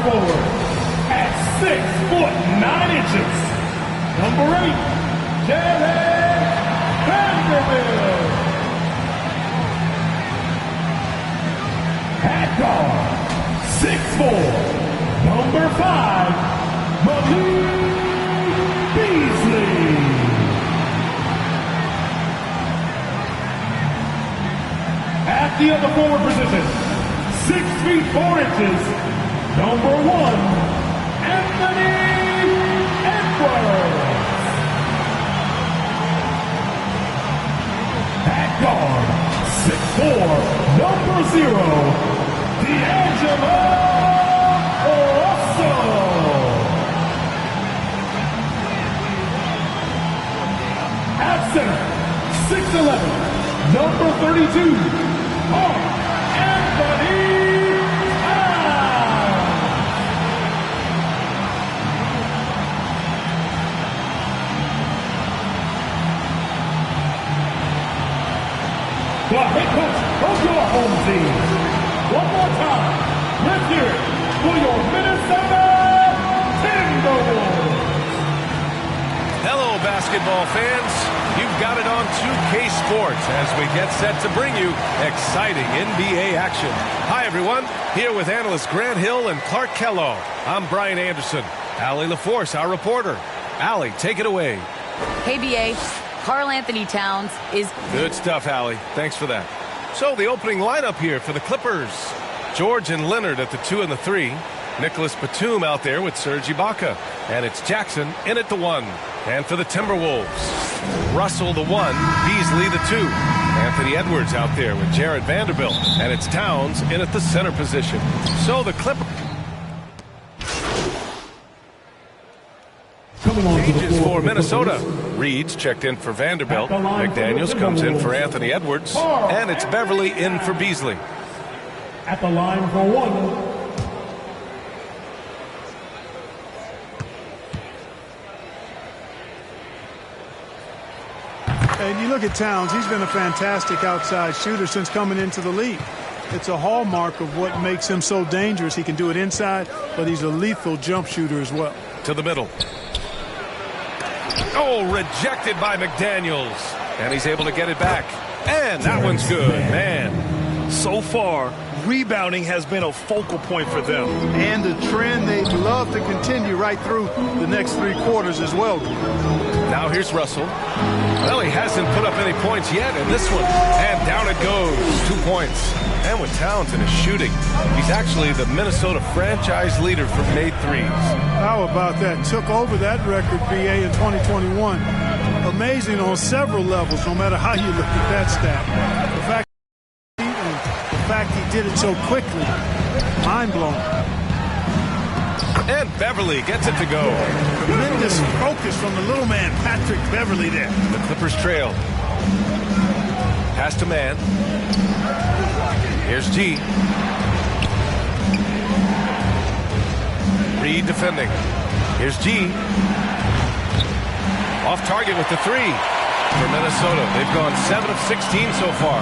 forward, at 6'9", number 8, Jared Vanderbilt. At guard, 6'4", number 5, Malik Beasley. At the other forward position, 6 feet 4 inches, number 1, Anthony Edwards. At guard, 6'4", number 0, D'Angelo Russell. At center, 6'11", number 32, Anthony Towns. The head coach of your home team. One more time, let's hear it for your Minnesota Timberwolves. Hello, basketball fans. You've got it on 2K Sports as we get set to bring you exciting NBA action. Hi, everyone. Here with analysts Grant Hill and Clark Kellogg. I'm Brian Anderson. Allie LaForce, our reporter. Allie, take it away. Hey, BA. Karl Anthony Towns is... Good stuff, Allie. Thanks for that. So, the opening lineup here for the Clippers. George and Leonard at the 2 and the 3. Nicholas Batum out there with Serge Ibaka. And it's Jackson in at the 1. And for the Timberwolves, Russell the 1, Beasley the 2. Anthony Edwards out there with Jared Vanderbilt. And it's Towns in at the center position. So the Clippers... Changes for Minnesota. Reed's checked in for Vanderbilt. McDaniels comes in for Anthony Edwards. And it's Beverly in for Beasley. At the line for 1. And you look at Towns, he's been a fantastic outside shooter since coming into the league. It's a hallmark of what makes him so dangerous. He can do it inside, but he's a lethal jump shooter as well. To the middle. Oh, rejected by McDaniels. And he's able to get it back. And that one's good, man. So far, rebounding has been a focal point for them. And the trend they'd love to continue right through the next 3 quarters as well. Now here's Russell. Well, he hasn't put up any points yet in this one. And down it goes. 2 points. And with Towns in his shooting, he's actually the Minnesota franchise leader for made threes. How about that? Took over that record, BA, in 2021. Amazing on several levels, no matter how you look at that stat. The fact he did it so quickly, mind-blowing. And Beverly gets it to go. Tremendous focus from the little man, Patrick Beverly there. The Clippers trail. Pass to man. Here's G. Reed defending. Here's G. Off target with the 3 for Minnesota. They've gone 7 of 16 so far.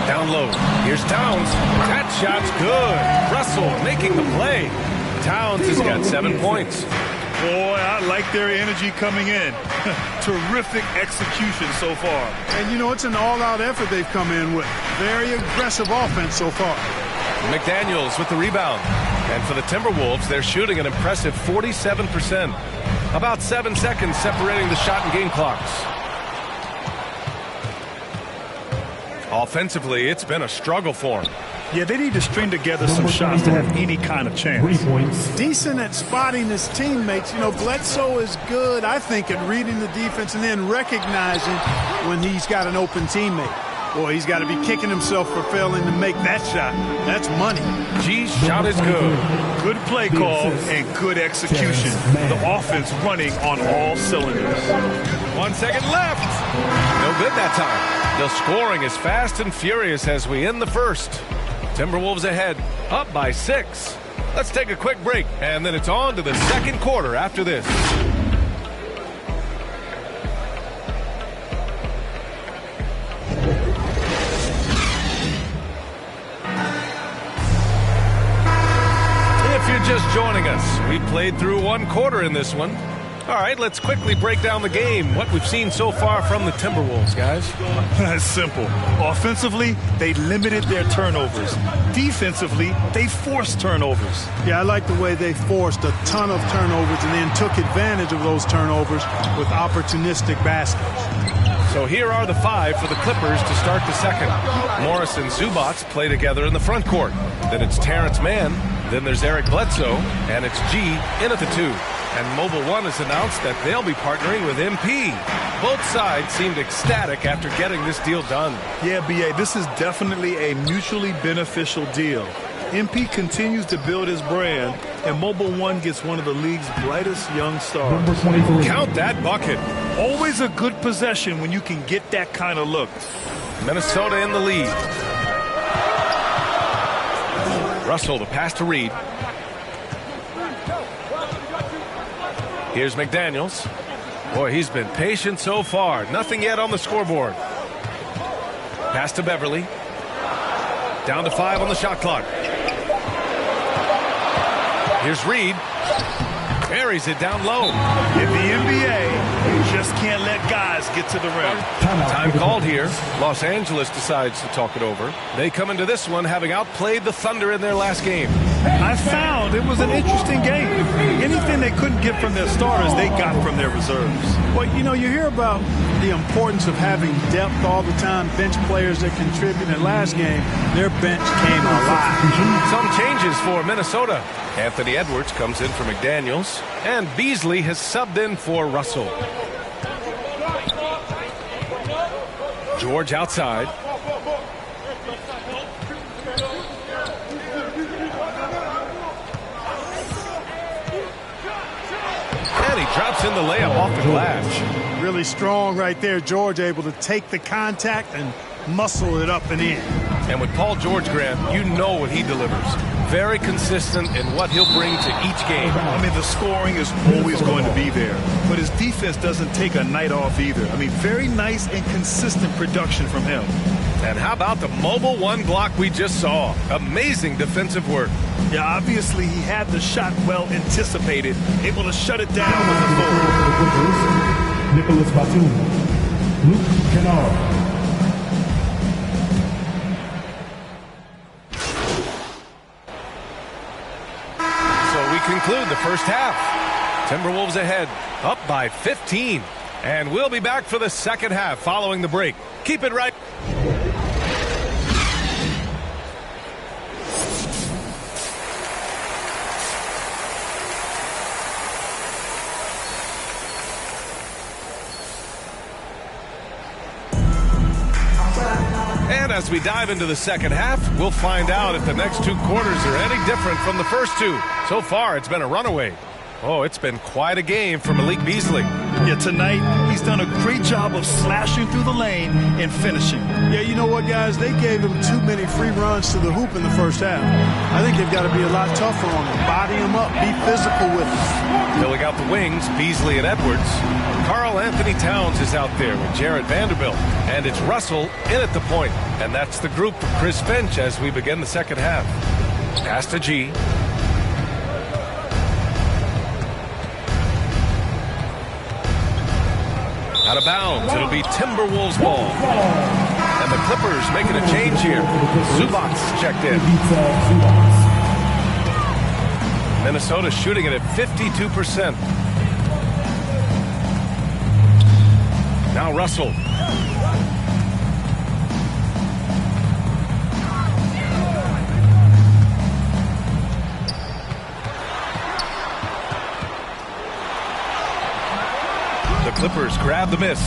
Down low. Here's Towns. That shot's good. Russell making the play. Towns has got 7 points. Boy, I like their energy coming in. Terrific execution so far. And, you know, it's an all-out effort they've come in with. Very aggressive offense so far. McDaniels with the rebound. And for the Timberwolves, they're shooting an impressive 47%. About 7 seconds separating the shot and game clocks. Offensively, it's been a struggle for them. Yeah, they need to string together some shots to have any kind of chance. Decent at spotting his teammates. You know, Bledsoe is good, I think, at reading the defense and then recognizing when he's got an open teammate. Boy, he's got to be kicking himself for failing to make that shot. That's money. G's shot is good. Good play call and good execution. The offense running on all cylinders. 1 second left. No good that time. They're scoring as fast and furious as we end the first. Timberwolves ahead, up by 6. Let's take a quick break, and then it's on to the second quarter after this. you're just joining us, we played through one quarter in this one. All right, let's quickly break down the game, what we've seen so far from the Timberwolves, guys. That's simple. Offensively, they limited their turnovers. Defensively, they forced turnovers. Yeah, I like the way they forced a ton of turnovers and then took advantage of those turnovers with opportunistic baskets. So here are the five for the Clippers to start the second. Morris and Zubats play together in the front court. Then it's Terrence Mann. Then there's Eric Bledsoe. And it's G in at the 2. And Mobile One has announced that they'll be partnering with MP. Both sides seemed ecstatic after getting this deal done. Yeah, B.A., this is definitely a mutually beneficial deal. MP continues to build his brand, and Mobile One gets one of the league's brightest young stars. Count that bucket. Always a good possession when you can get that kind of look. Minnesota in the lead. Russell, the pass to Reed. Here's McDaniels. Boy, he's been patient so far. Nothing yet on the scoreboard. Pass to Beverly. Down to 5 on the shot clock. Here's Reed. Buries it down low. In the NBA, you just can't let guys get to the rim. Time called here. Los Angeles decides to talk it over. They come into this one having outplayed the Thunder in their last game. I found it was an interesting game. Anything they couldn't get from their starters, they got from their reserves. Well, you know, you hear about the importance of having depth all the time, bench players that contribute. In last game, their bench came alive. Some changes for Minnesota. Anthony Edwards comes in for McDaniels, and Beasley has subbed in for Russell. George outside. And he drops in the layup off the glass. Really strong right there. George able to take the contact and muscle it up and in. And with Paul George, Grant, you know what he delivers. Very consistent in what he'll bring to each game. I mean, the scoring is always going to be there. But his defense doesn't take a night off either. I mean, very nice and consistent production from him. And how about the Mobile One block we just saw? Amazing defensive work. Yeah, obviously he had the shot well anticipated, able to shut it down with the forward. Nicholas Batum, Luke Kennard. Conclude the first half. Timberwolves ahead, up by 15. And we'll be back for the second half following the break. Keep it right. And as we dive into the second half, we'll find out if the next two quarters are any different from the first two. So far, it's been a runaway. Oh, it's been quite a game for Malik Beasley. Yeah, tonight, he's done a great job of slashing through the lane and finishing. Yeah, you know what, guys? They gave him too many free runs to the hoop in the first half. I think they've got to be a lot tougher on him. Body him up. Be physical with him. Filling out the wings, Beasley and Edwards. Karl Anthony Towns is out there with Jarrett Vanderbilt. And it's Russell in at the point. And that's the group for Chris Finch as we begin the second half. Pass to G. Out of bounds. It'll be Timberwolves ball. And the Clippers making a change here. Zubats checked in. Minnesota shooting it at 52%. Now Russell. The Clippers grab the miss.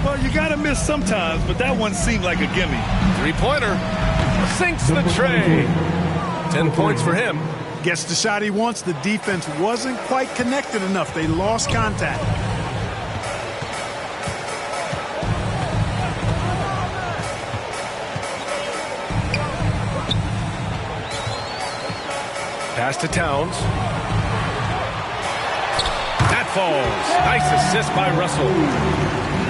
Well, you got to miss sometimes, but that one seemed like a gimme. Three-pointer. Sinks the tray. 10 points for him. Gets the shot he wants. The defense wasn't quite connected enough. They lost contact. Pass to Towns. That falls. Nice assist by Russell.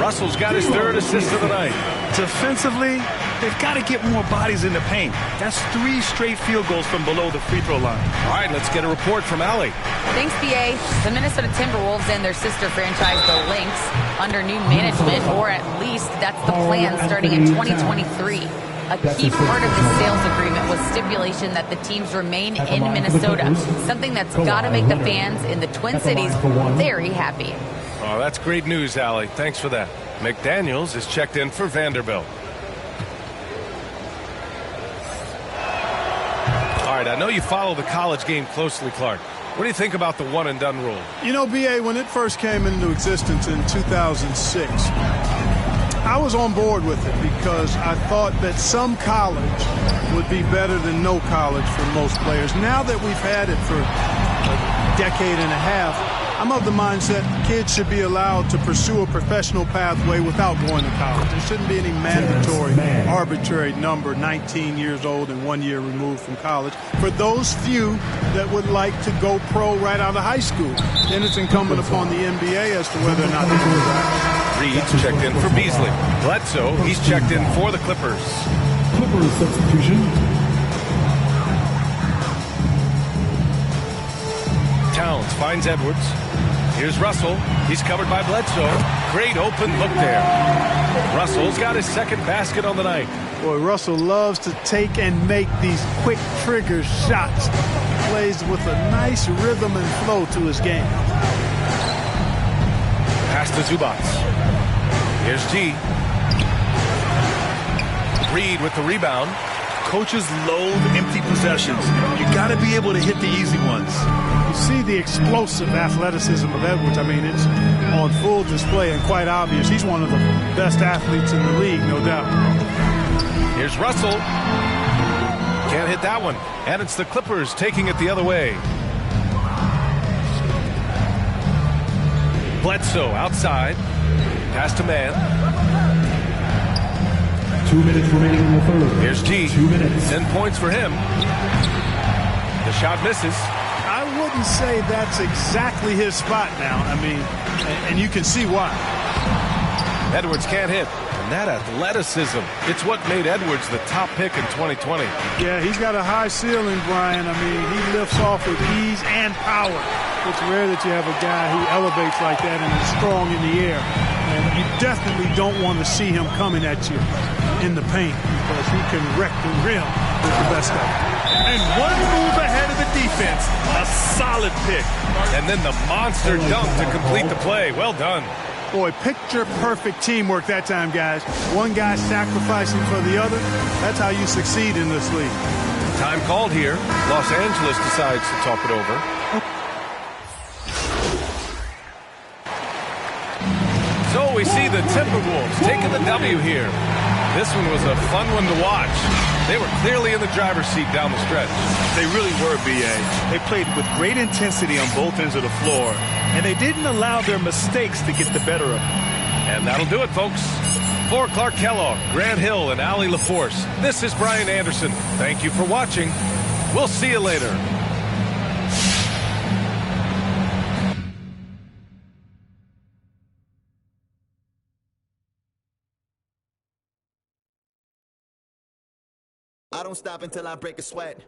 Russell's got his third assist of the night. Defensively, they've got to get more bodies in the paint. That's 3 straight field goals from below the free throw line. All right, let's get a report from Allie. Thanks, BA. The Minnesota Timberwolves and their sister franchise, the Lynx, under new management, or at least that's the plan starting in 2023. A key part of this sales agreement was stipulation that the teams remain in Minnesota, something that's got to make the fans in the Twin Cities very happy. Oh, that's great news, Allie. Thanks for that. McDaniels is checked in for Vanderbilt. All right, I know you follow the college game closely, Clark. What do you think about the one-and-done rule? You know, BA, when it first came into existence in 2006, I was on board with it because I thought that some college would be better than no college for most players. Now that we've had it for a decade and a half, I'm of the mindset kids should be allowed to pursue a professional pathway without going to college. There shouldn't be any mandatory, arbitrary number, 19 years old and 1 year removed from college. For those few that would like to go pro right out of high school, then it's incumbent upon the NBA as to whether or not they do that. Reed's checked in for Beasley. Bledsoe, he's checked in for the Clippers. Clippers substitution. Towns finds Edwards. Here's Russell. He's covered by Bledsoe. Great open look there. Russell's got his second basket on the night. Boy, Russell loves to take and make these quick trigger shots. Plays with a nice rhythm and flow to his game. Pass to Zubac. Here's G. Reed with the rebound. Coaches loathe empty possessions. You got to be able to hit the easy ones. You see the explosive athleticism of Edwards. I mean, it's on full display and quite obvious. He's one of the best athletes in the league, no doubt. Here's Russell. Can't hit that one. And it's the Clippers taking it the other way. Bledsoe outside. Pass to man. 2 minutes remaining in the third. Here's G. 2 minutes. 10 points for him. The shot misses. I wouldn't say that's exactly his spot now. I mean, and you can see why. Edwards can't hit. And that athleticism, it's what made Edwards the top pick in 2020. Yeah, he's got a high ceiling, Brian. I mean, he lifts off with ease and power. It's rare that you have a guy who elevates like that and is strong in the air. And you definitely don't want to see him coming at you in the paint because he can wreck the rim with the best of it. And one move ahead of the defense. A solid pick. And then the monster dunk to complete the play. Well done. Boy, picture-perfect teamwork that time, guys. One guy sacrificing for the other. That's how you succeed in this league. Time called here. Los Angeles decides to talk it over. So we see the Timberwolves taking the W here. This one was a fun one to watch. They were clearly in the driver's seat down the stretch. They really were, B.A. They played with great intensity on both ends of the floor, and they didn't allow their mistakes to get the better of them. And that'll do it, folks. For Clark Kellogg, Grant Hill, and Allie LaForce, this is Brian Anderson. Thank you for watching. We'll see you later. I don't stop until I break a sweat.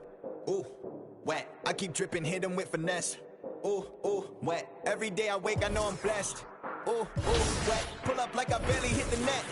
Ooh, wet. I keep dripping, hit him with finesse. Ooh, wet. Every day I wake, I know I'm blessed. Ooh, wet. Pull up like I barely hit the net.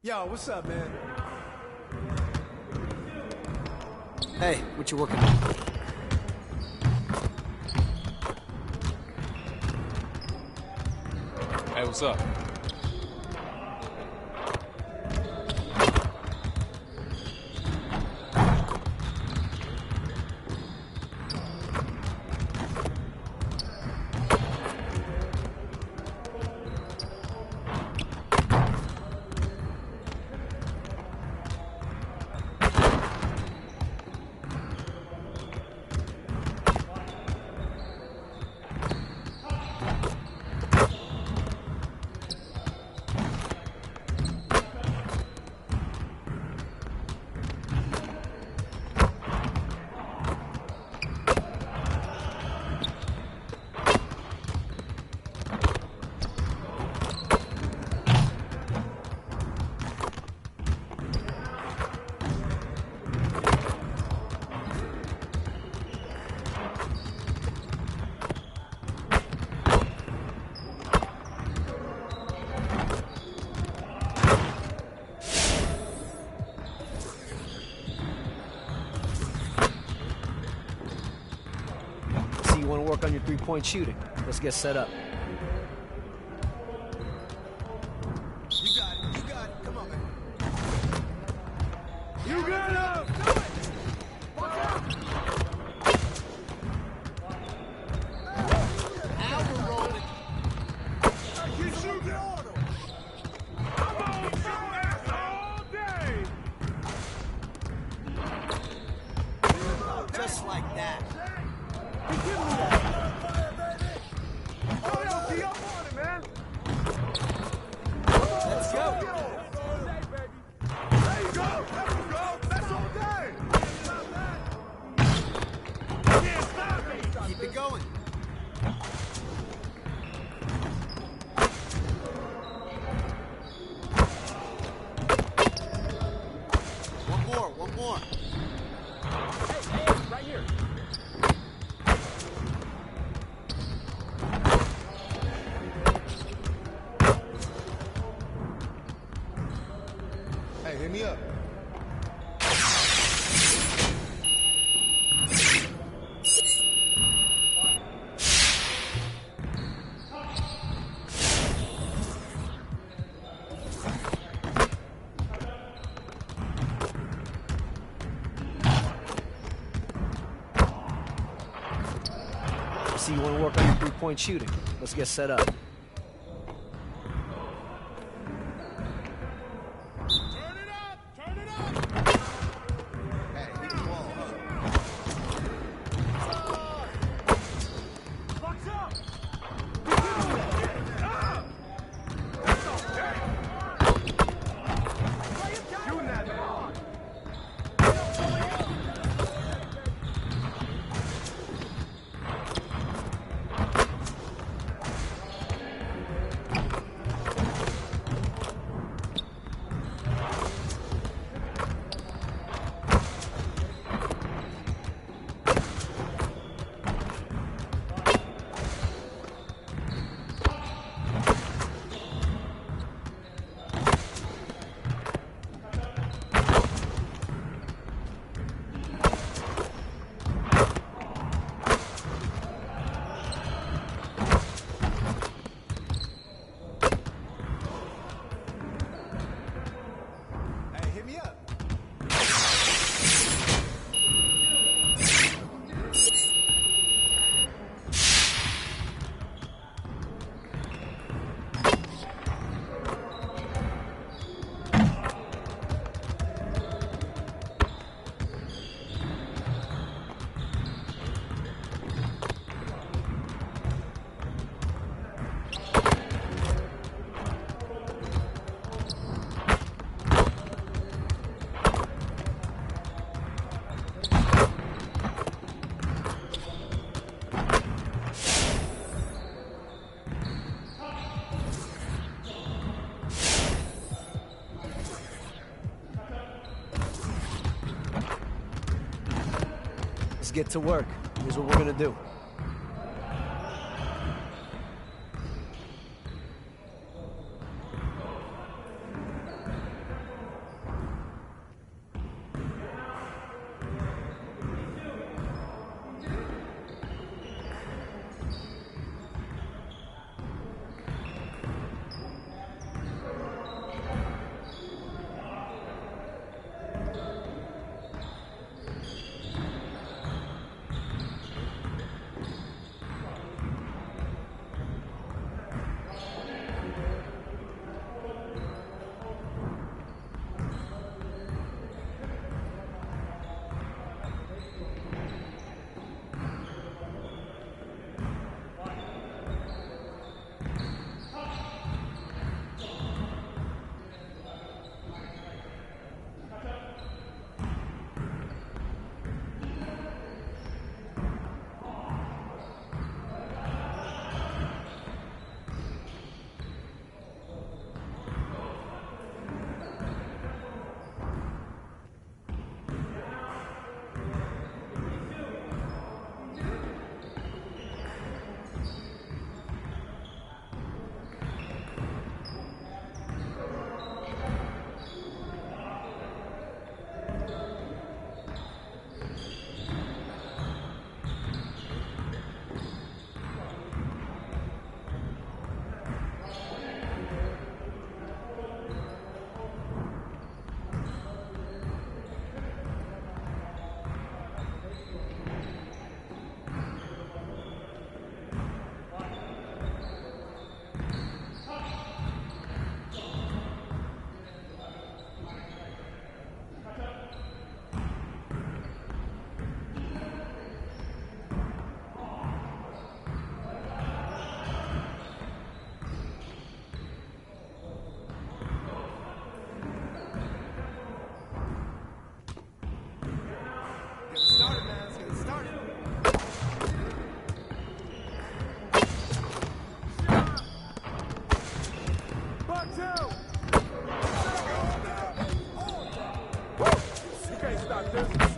Yo, what's up, man? Hey, what you working on? Hey, what's up? You want to work on your three-point shooting. Let's get set up. You got it. You got it. Come on, man. You got him! Do it! Watch out! Now we're rolling. You shoot the order! I'm on your ass all day! Just like that. Let's go. There you go! Let's go! That's all day! Can't stop me! Keep it going. One more. Hey, right here! Hey, hit me up. See, you want to work on your three-point shooting. Let's get set up. Hey, hit the ball get to work. Here's what we're gonna do. You can't stop this.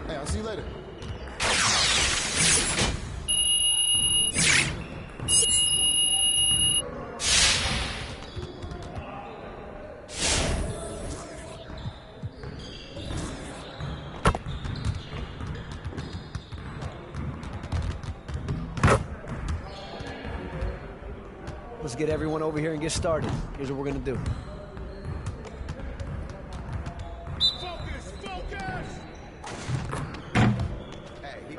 Hey, I'll see you later. Let's get everyone over here and get started. Here's what we're gonna do. Focus, focus! Hey, he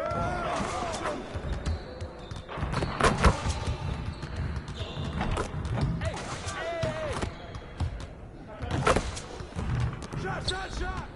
Shot, shot, shot!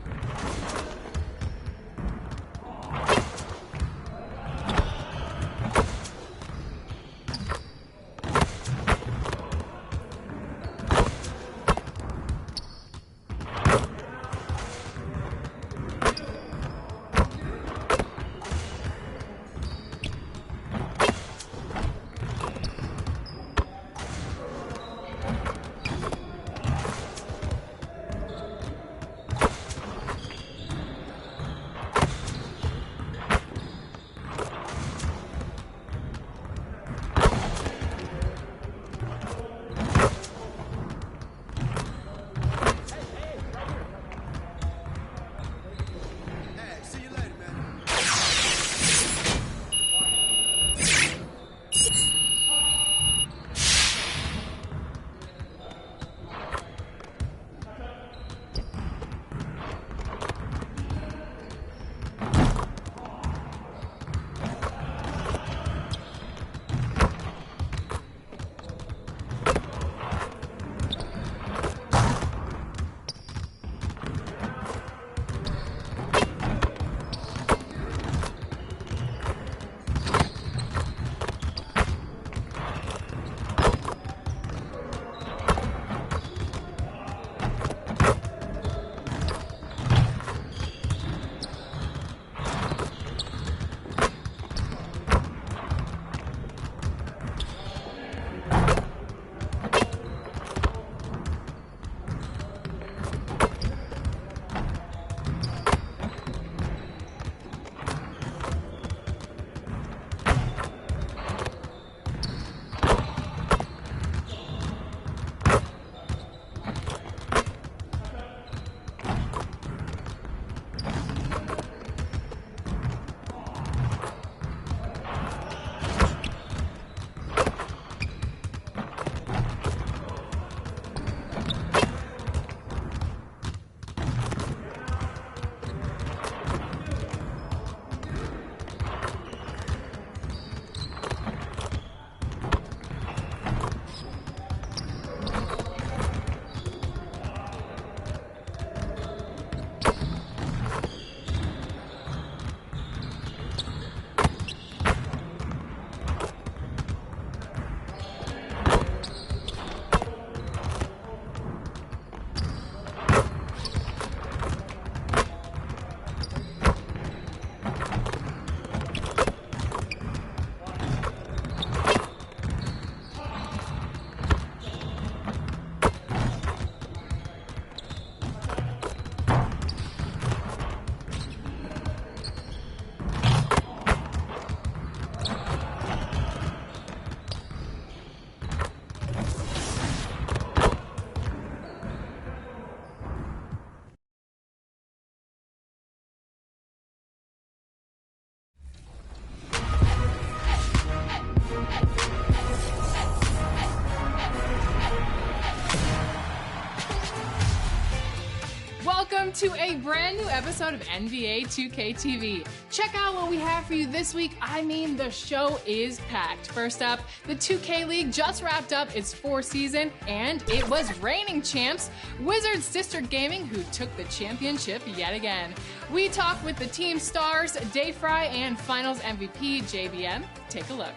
to a brand new episode of NBA 2K TV. Check out what we have for you this week. I mean, the show is packed. First up, the 2K League just wrapped up its 4th season, and it was reigning champs, Wizards District Gaming, who took the championship yet again. We talked with the team stars, Day Fry, and Finals MVP, JBM. Take a look.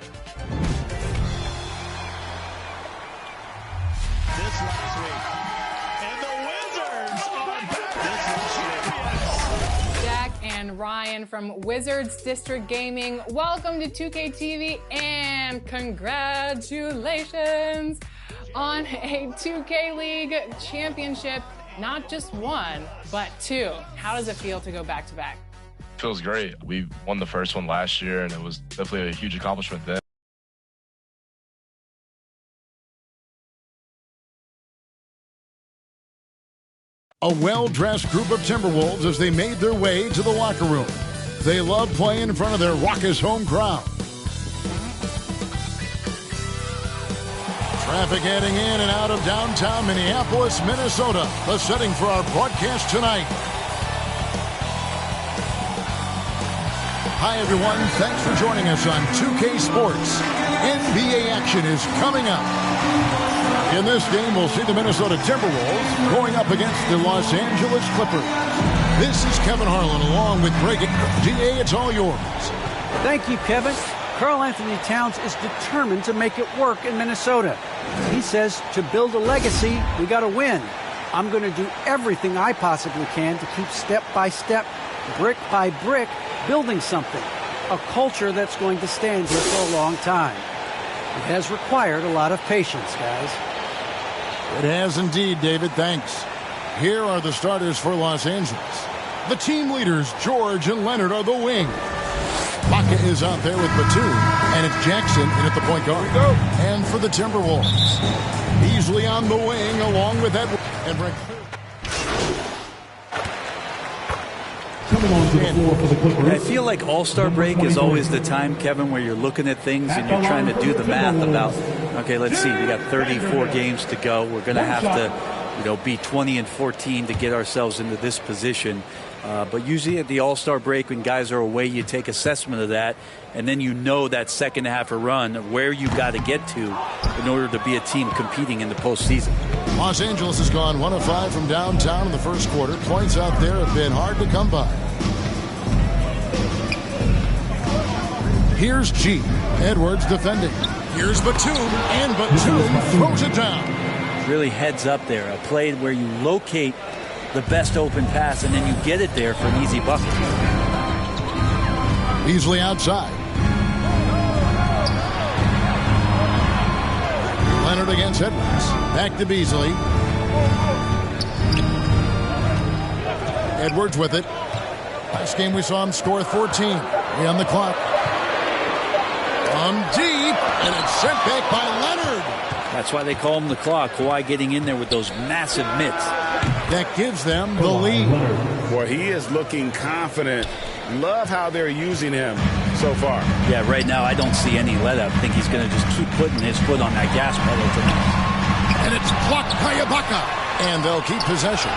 This last week, and the Wizards are back as champions. Jack and Ryan from Wizards District Gaming, welcome to 2K TV and congratulations on a 2K League championship. Not just one, but two. How does it feel to go back to back? Feels great. We won the first one last year, and it was definitely a huge accomplishment then. A well-dressed group of Timberwolves as they made their way to the locker room. They love playing in front of their raucous home crowd. Traffic heading in and out of downtown Minneapolis, Minnesota. The setting for our broadcast tonight. Hi, everyone. Thanks for joining us on 2K Sports. NBA action is coming up. In this game, we'll see the Minnesota Timberwolves going up against the Los Angeles Clippers. This is Kevin Harlan along with Greg. DA, it's all yours. Thank you, Kevin. Karl Anthony Towns is determined to make it work in Minnesota. He says to build a legacy, we got to win. I'm going to do everything I possibly can to keep step by step, brick by brick, building something. A culture that's going to stand here for a long time. It has required a lot of patience, guys. It has indeed, David. Thanks. Here are the starters for Los Angeles. The team leaders, George and Leonard, are the wing. Baca is out there with Batum, and it's Jackson in at the point guard. And for the Timberwolves, Beasley on the wing along with Edwards. And I feel like All-Star break is always the time, Kevin, where you're looking at things and you're trying to do the math about, okay, let's see, we got 34 games to go. We're going to have to, be 20-14 to get ourselves into this position. But usually at the All-Star break, when guys are away, you take assessment of that, and then that second half of run of where you got to get to in order to be a team competing in the postseason. Los Angeles has gone 1 of 5 from downtown in the first quarter. Points out there have been hard to come by. Here's G. Edwards defending. Here's Batum, and Batum throws it down. Really heads up there. A play where you locate the best open pass, and then you get it there for an easy bucket. Beasley outside. Leonard against Edwards. Back to Beasley. Edwards with it. Last game we saw him score 14. On the clock. From deep, and it's sent back by Leonard. That's why they call him the clock. Kawhi getting in there with those massive mitts. That gives them the lead. Boy, he is looking confident. Love how they're using him so far. Yeah, right now I don't see any let up. I think he's going to just keep putting his foot on that gas pedal tonight. And it's blocked by Ibaka. And they'll keep possession.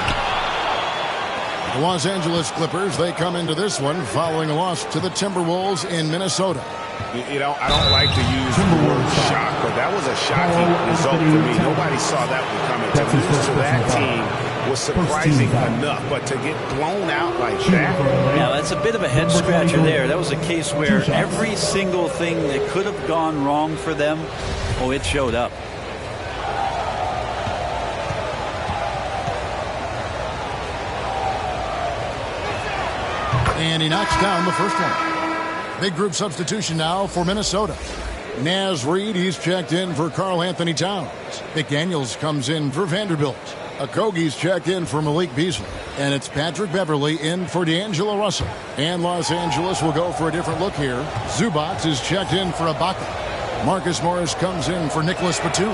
The Los Angeles Clippers, they come into this one following a loss to the Timberwolves in Minnesota. I don't like to use the word shock, but that was a shocking result for me. Nobody saw that one coming. To lose to that team was surprising enough, but to get blown out like that. Yeah, that's a bit of a head scratcher there. That was a case where every single thing that could have gone wrong for them, it showed up. And he knocks down the first one. Big group substitution now for Minnesota. Naz Reid, he's checked in for Karl Anthony Towns. McDaniels comes in for Vanderbilt. Okogie's checked in for Malik Beasley. And it's Patrick Beverley in for D'Angelo Russell. And Los Angeles will go for a different look here. Zubac is checked in for Ibaka. Marcus Morris comes in for Nicholas Batum.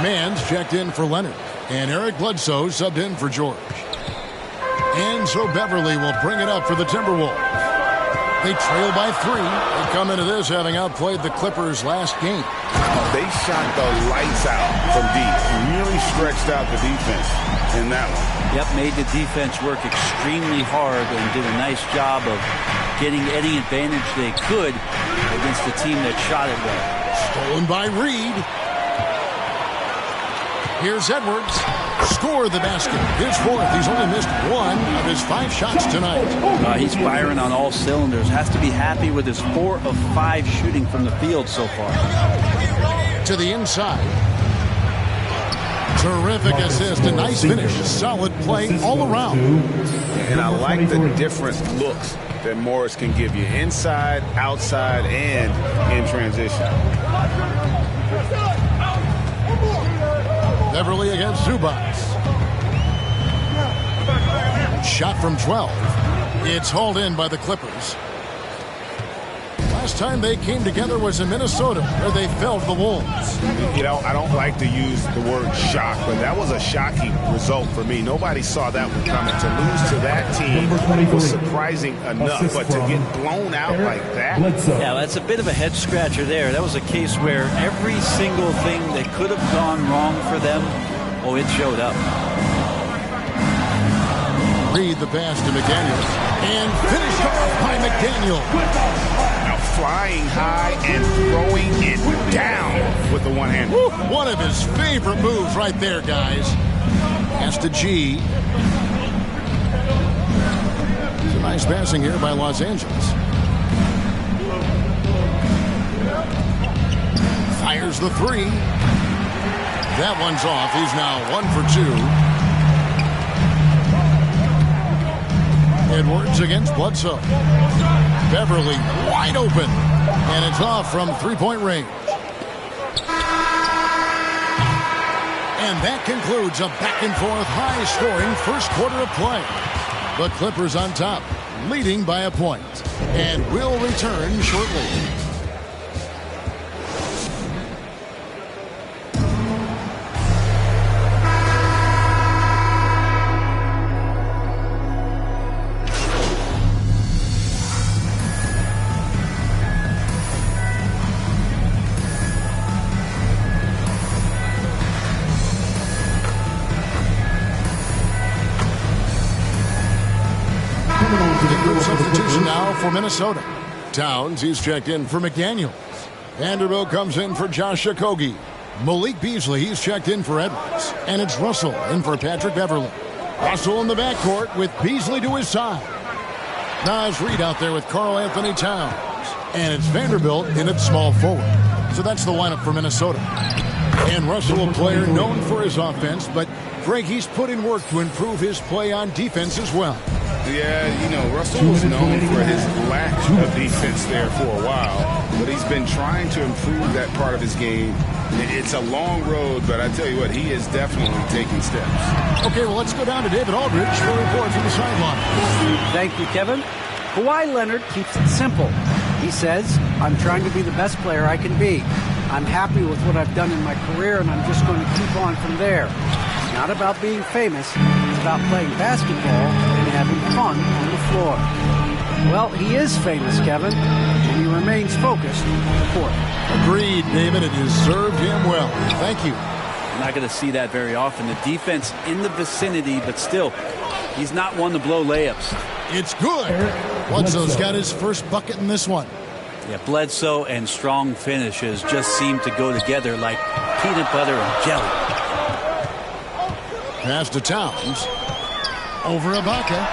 Mann's checked in for Leonard. And Eric Bledsoe subbed in for George. And so Beverley will bring it up for the Timberwolves. They trail by 3. They come into this having outplayed the Clippers last game. They shot the lights out from deep. Really stretched out the defense. in that one. Yep, made the defense work extremely hard and did a nice job of getting any advantage they could against the team that shot it well. Stolen by Reed. Here's Edwards. Score the basket. His fourth. He's only missed one of his 5 shots tonight. He's firing on all cylinders. Has to be happy with his 4 of 5 shooting from the field so far. To the inside. Terrific assist. A nice finish. Solid play all around. And I like the different looks that Morris can give you. Inside, outside, and in transition. Beverly against Zubac. Shot from 12. It's hauled in by the Clippers. Last time they came together was in Minnesota, where they felled the Wolves. You know, I don't like to use the word shock, but that was a shocking result for me. Nobody saw that one coming. To lose to that team was surprising enough, but to get blown out like that? Yeah, that's a bit of a head scratcher there. That was a case where every single thing that could have gone wrong for them, it showed up. Read the pass to McDaniels. And finished off by McDaniels. Flying high and throwing it down with the one hand. One of his favorite moves right there, guys. Pass to G. It's a nice passing here by Los Angeles. Fires the 3. That one's off. He's now 1 for 2. Edwards against Bledsoe. Beverly wide open, and it's off from 3-point range. And that concludes a back-and-forth, high-scoring first quarter of play. The Clippers on top, leading by a point, and will return shortly. Substitution now for Minnesota. Towns, he's checked in for McDaniels. Vanderbilt comes in for Josh Okogie. Malik Beasley, he's checked in for Edwards. And it's Russell in for Patrick Beverly. Russell in the backcourt with Beasley to his side. Naz Reid out there with Karl Anthony Towns. And it's Vanderbilt in at small forward. So that's the lineup for Minnesota. And Russell, a player known for his offense, but Greg, he's put in work to improve his play on defense as well. Yeah, you know, Russell was known for his lack of defense there for a while, but he's been trying to improve that part of his game. It's a long road, but I tell you what, he is definitely taking steps. Okay, well, let's go down to David Aldridge for a report from the sideline. Thank you, Kevin. Kawhi Leonard keeps it simple. He says, I'm trying to be the best player I can be. I'm happy with what I've done in my career, and I'm just going to keep on from there. It's not about being famous. It's about playing basketball and having fun on the floor. Well, he is famous, Kevin, and he remains focused on the court. Agreed, David. It has served him well. Thank you. You're not going to see that very often. The defense in the vicinity, but still, he's not one to blow layups. It's good. Bledsoe's got his first bucket in this one. Yeah, Bledsoe and strong finishes just seem to go together like peanut butter and jelly. Pass to Towns. Over Ibaka.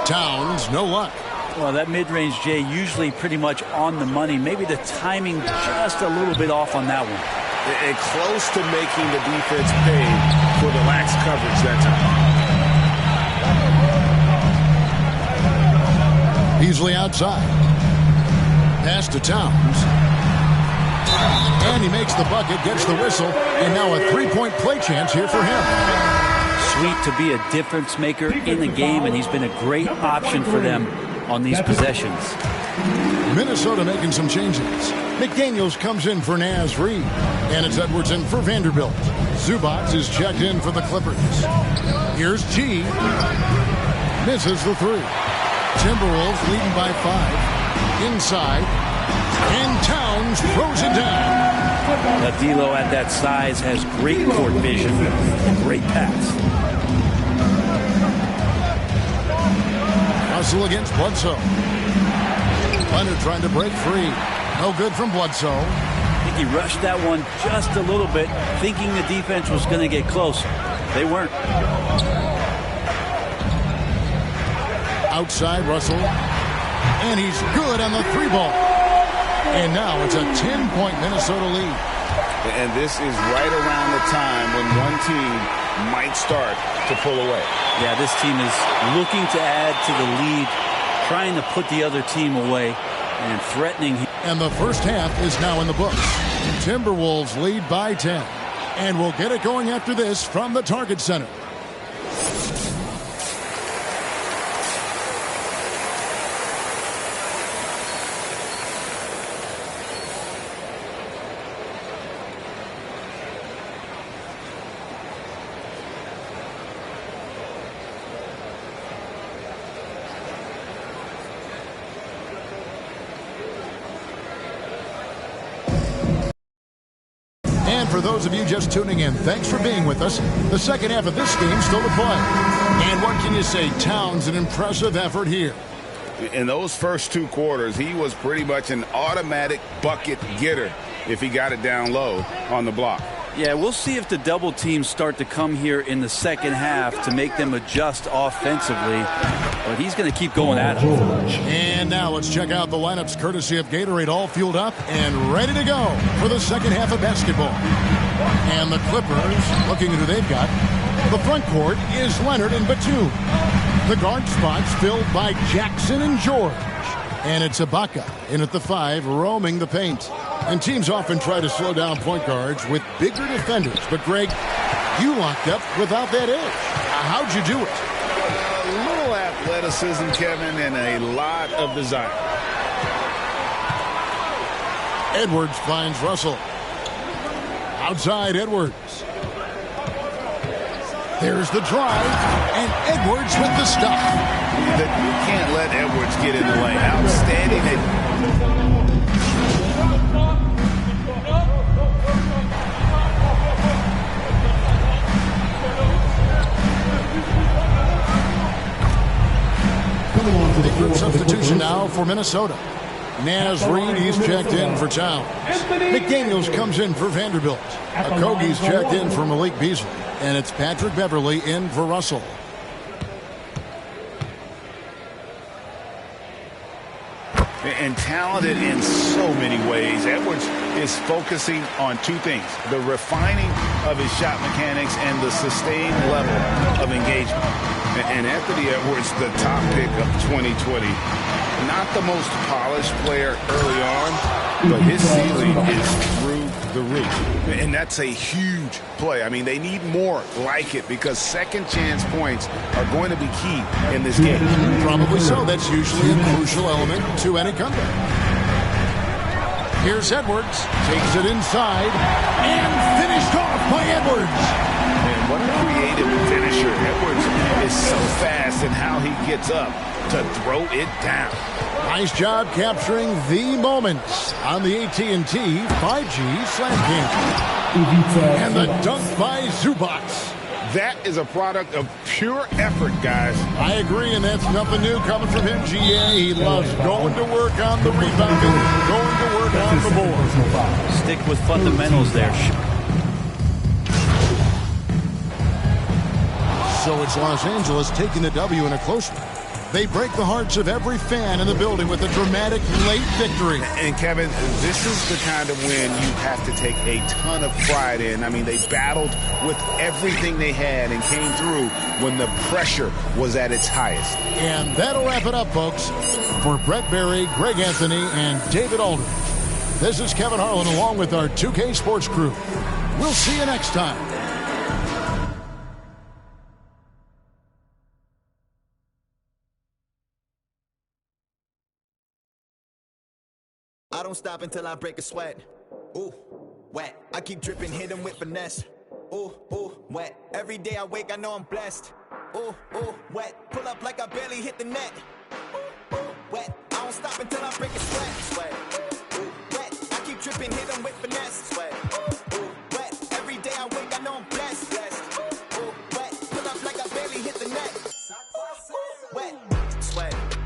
Towns, no luck. Well, that mid-range, Jay, usually pretty much on the money. Maybe the timing just a little bit off on that one. And close to making the defense pay for the lax coverage that time. Beasley outside. Pass to Towns. And he makes the bucket, gets the whistle, and now a three-point play chance here for him. Sweet to be a difference maker in the game, and he's been a great option for them on these possessions. Minnesota making some changes. McDaniels comes in for Naz Reid. And it's Edwards in for Vanderbilt. Zubac is checked in for the Clippers. Here's G. Misses the three. Timberwolves leading by 5. Inside. And Towns throws it down. D'Lo at that size has great court vision. Great pass. Russell against Bledsoe. Leonard trying to break free. No good from Bledsoe. I think he rushed that one just a little bit, thinking the defense was going to get closer. They weren't. Outside Russell. And he's good on the 3-ball. And now it's a 10-point Minnesota lead. And this is right around the time when one team might start to pull away. Yeah, this team is looking to add to the lead, trying to put the other team away and threatening. And the first half is now in the books. Timberwolves lead by 10. And we'll get it going after this from the Target Center. For those of you just tuning in, thanks for being with us. The second half of this game still to play. And what can you say? Towns, an impressive effort here. In those first 2 quarters, he was pretty much an automatic bucket getter if he got it down low on the block. Yeah, we'll see if the double teams start to come here in the second half to make them adjust offensively. But he's going to keep going at it. And now let's check out the lineups courtesy of Gatorade, all fueled up and ready to go for the second half of basketball. And the Clippers, looking at who they've got. The front court is Leonard and Batum. The guard spots filled by Jackson and George. And it's Ibaka in at the 5, roaming the paint. And teams often try to slow down point guards with bigger defenders. But, Greg, you locked up without that edge. How'd you do it? A little athleticism, Kevin, and a lot of desire. Edwards finds Russell. Outside Edwards. There's the drive, and Edwards with the stop. You can't let Edwards get in the lane. Outstanding. The group substitution now for Minnesota. Naz Reid, he's checked in for Towns. McDaniels comes in for Vanderbilt. Okogie's checked in for Malik Beasley. And it's Patrick Beverly in for Russell. And talented in so many ways. Edwards is focusing on 2 things: the refining of his shot mechanics and the sustained level of engagement. And Anthony Edwards, the top pick of 2020. Not the most polished player early on, but his ceiling is through the roof. And that's a huge play. I mean, they need more like it because second chance points are going to be key in this game. Probably so. That's usually a crucial element to any comeback. Here's Edwards. Takes it inside. And finished off by Edwards. And what a creative finisher. Edwards is so fast in how he gets up to throw it down. Nice job capturing the moments on the AT&T 5G Slam Cam. And the dunk by Zubac. That is a product of pure effort, guys. I agree, and that's nothing new coming from him, GA. He loves going to work on the rebounding, going to work on the board. Stick with fundamentals there. So it's Los Angeles taking the W in a close one. They break the hearts of every fan in the building with a dramatic late victory. And, Kevin, this is the kind of win you have to take a ton of pride in. I mean, they battled with everything they had and came through when the pressure was at its highest. And that'll wrap it up, folks. For Brett Berry, Greg Anthony, and David Aldridge, this is Kevin Harlan along with our 2K Sports crew. We'll see you next time. I don't stop until I break a sweat. Ooh, wet. I keep dripping, hit him with finesse. Ooh, wet. Every day I wake, I know I'm blessed. Ooh, wet. Pull up like I barely hit the net. Ooh, wet. I don't stop until I break a sweat. Ooh, wet. I keep dripping, hit him with finesse. Ooh, wet. Every day I wake, I know I'm blessed. Ooh, wet. Pull up like I barely hit the net. Wet. Sweat.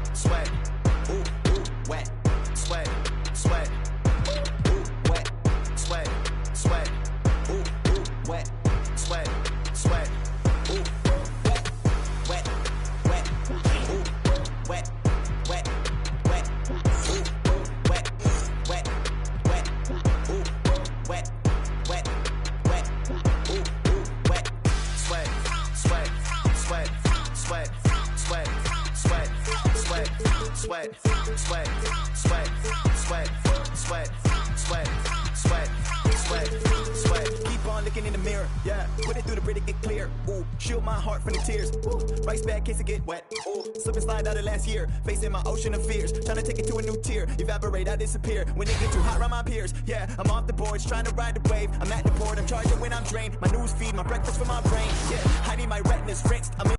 looking in the mirror, yeah. Put it through the grid to get clear. Ooh, shield my heart from the tears. Ooh, rice bag case to get wet. Ooh, slip and slide out of last year. Facing my ocean of fears. Trying to take it to a new tier. Evaporate, I disappear. When it get too hot around my peers. Yeah, I'm off the boards, trying to ride the wave. I'm at the board, I'm charging when I'm drained. My news feed, my breakfast for my brain. Yeah, hiding my retinas rinsed. I'm in.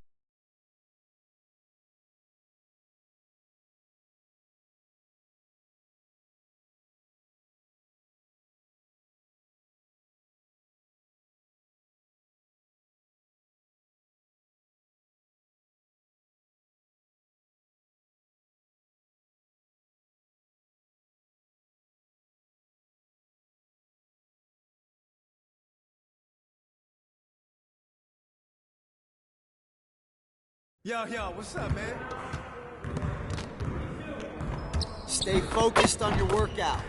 Yo, what's up, man? Stay focused on your workout.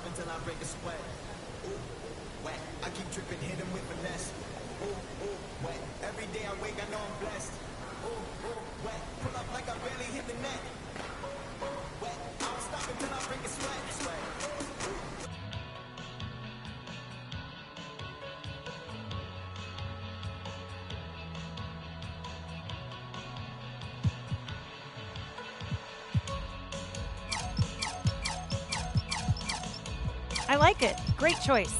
Until I break a sweat. Ooh, wet. I keep tripping, hit him with finesse. Ooh, wet. Every day I wake, I know I'm blessed. Ooh, wet. Pull up like I barely hit the net. Wet. I don't stop until I break a sweat. I like it. Great choice.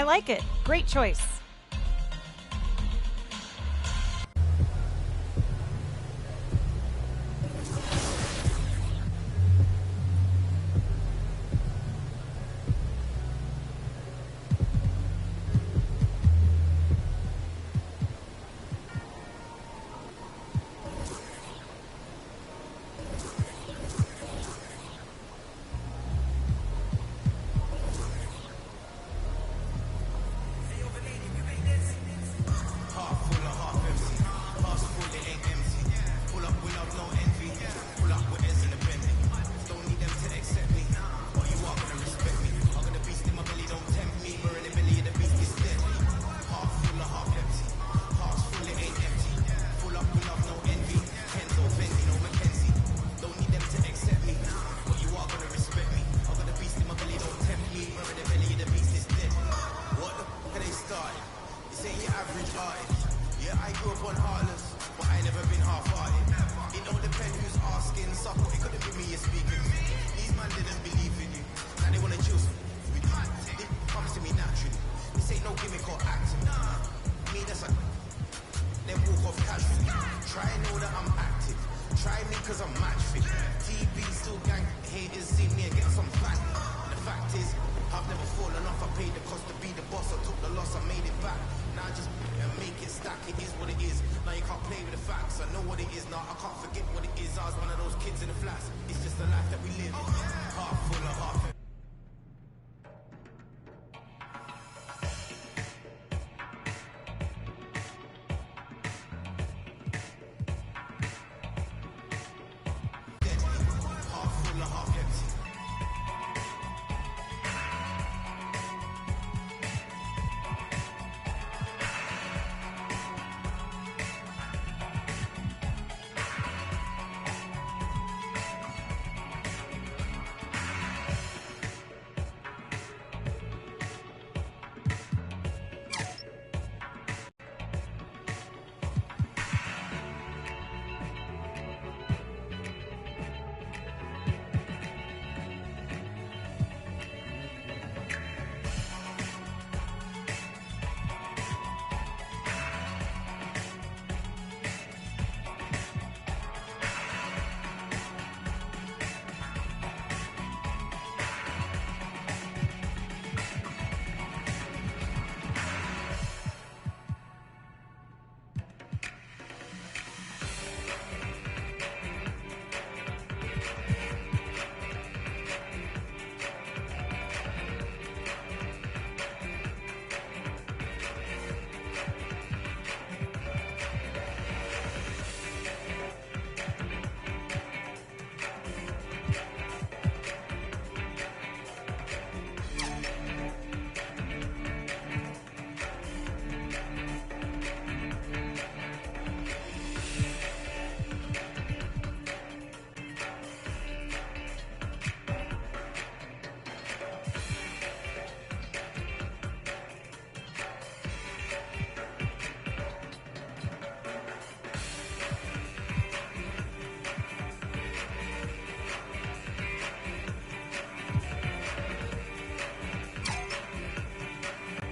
I like it. Great choice.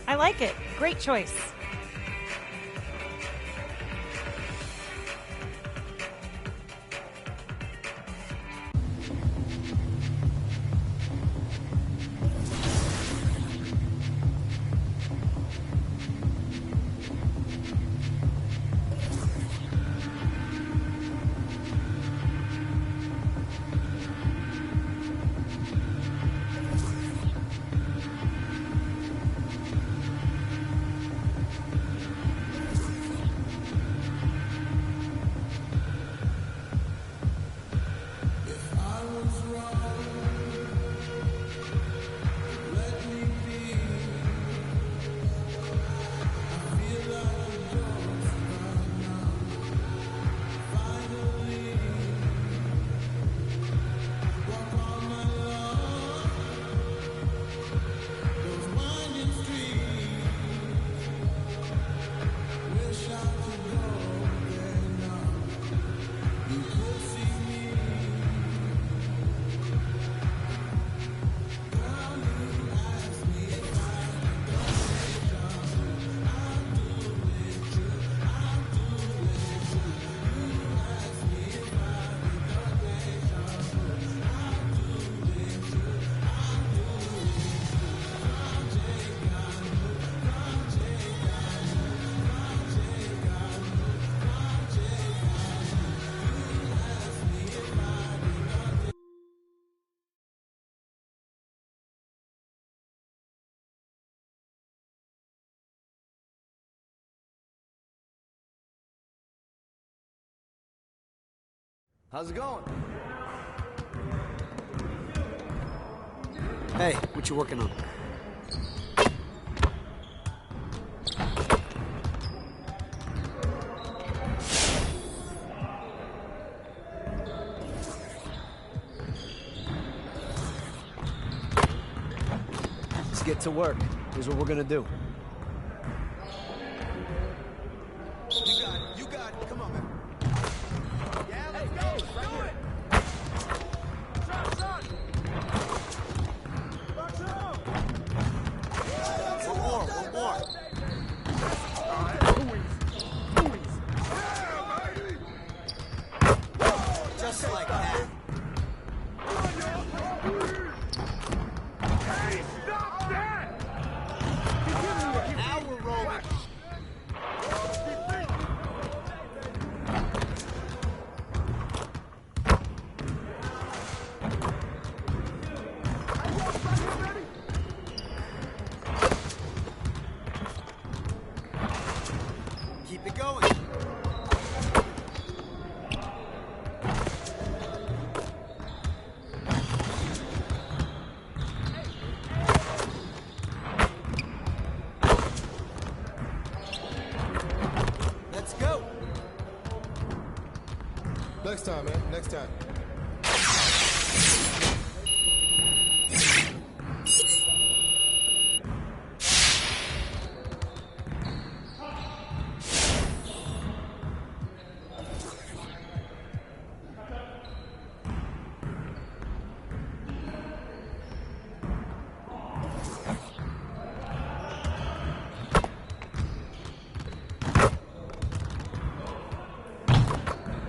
I like it. Great choice. How's it going? Hey, what you working on? Let's get to work. Here's what we're gonna do. You got it. Come on, man. Yeah, let's go. Do it. Shot. Box out. One more. Just like that. Hey, stop that! Now we're rolling. Keep it going. Let's go. Next time, man. Next time.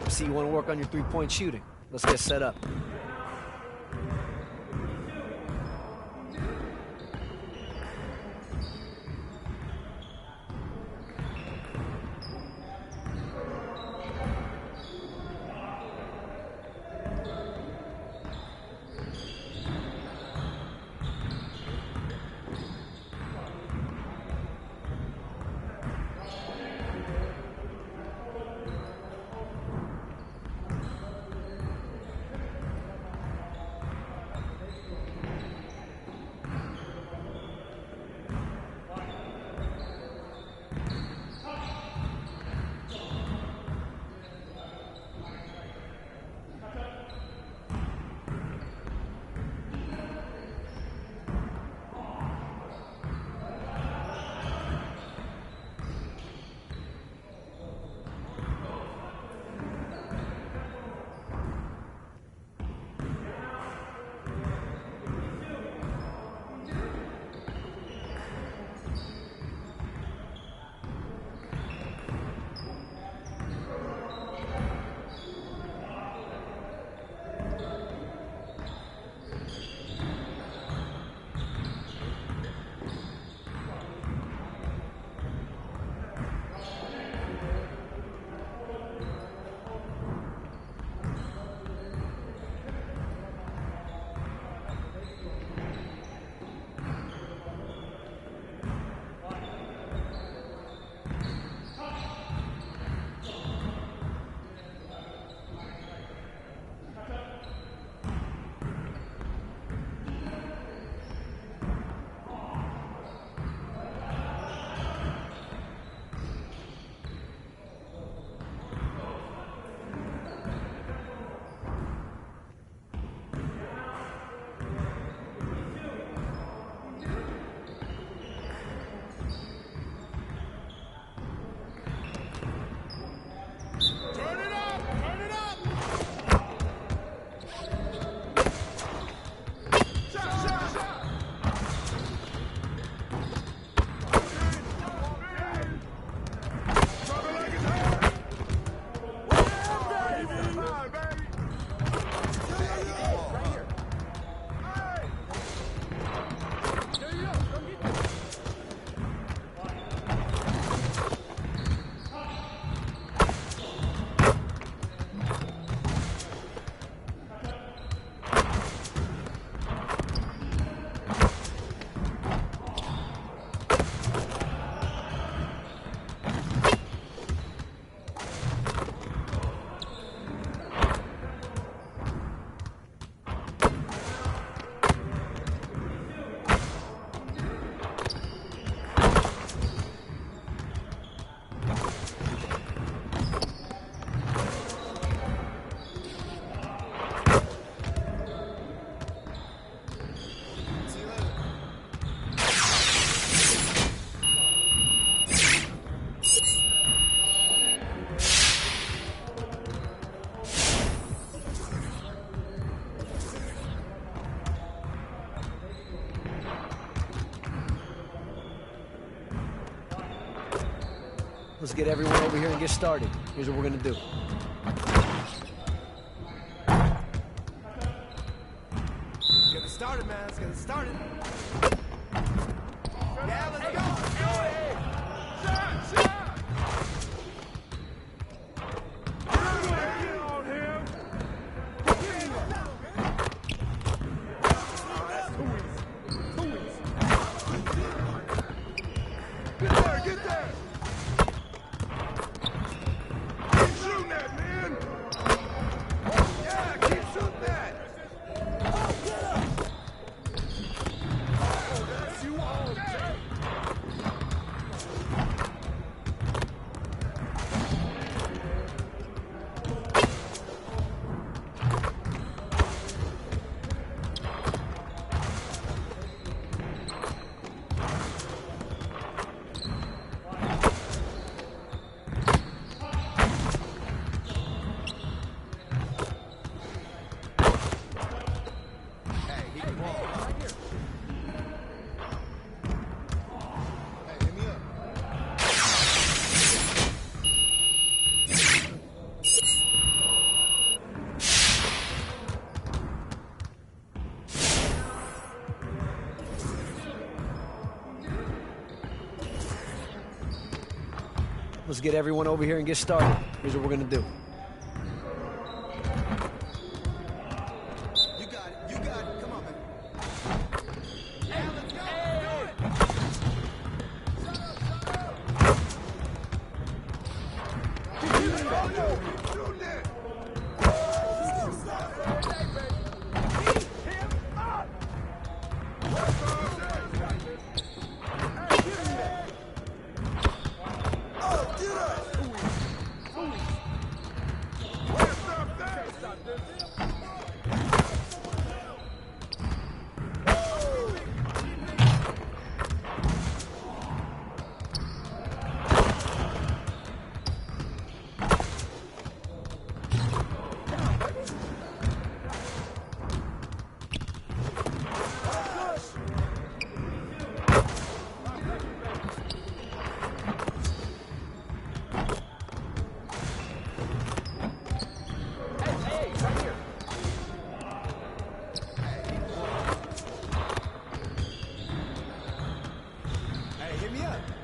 See, you want to work on your three-point shooting. Let's get set up. Let's get everyone over here and get started. Here's what we're going to do. Get it started, man. Let's get it started. Yeah, let's go. Get there! Keep shooting that, man! Yeah, keep shooting that! Oh, that's you all day! Let's get everyone over here and get started. Here's what we're going to do. You got it. You got it. Come on, man. Yeah, let's go. Hey, hit me up.